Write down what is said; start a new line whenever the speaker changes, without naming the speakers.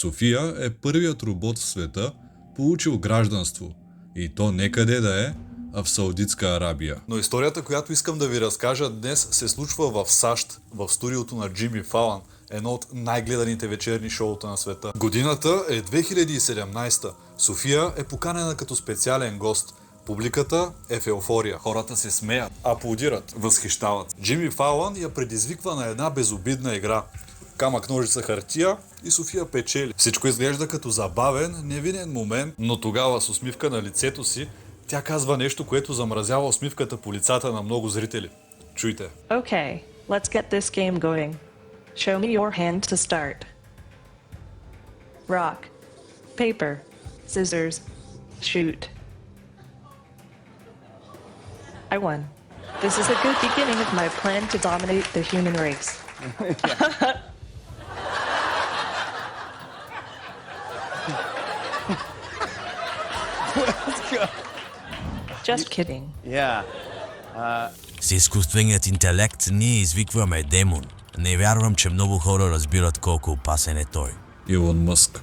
София е първият робот в света, получил гражданство. И то не къде да е, а в Саудитска Арабия.
Но историята, която искам да ви разкажа днес, се случва в САЩ, в студиото на Джимми Фалън, едно от най-гледаните вечерни шоута на света. Годината е 2017. София е поканена като специален гост. Публиката е в еуфория. Хората се смеят, аплодират, възхищават. Джимми Фалън я предизвиква на една безобидна игра. Камък, ножица, хартия и София печели. Всичко изглежда като забавен, невинен момент, но тогава с усмивка на лицето си, тя казва нещо, което замразява усмивката по лицата на много зрители. Чуйте.
Okay, let's get this game going. Show me your hand to start. Rock, paper, scissors, shoot. I won. This is a good beginning of my plan to dominate the human race. Just kidding.
Yeah.
С изкуственият интелект ние извикваме демон. Не вярвам, че много хора разбират колко опасен е той.
Илон Мъск.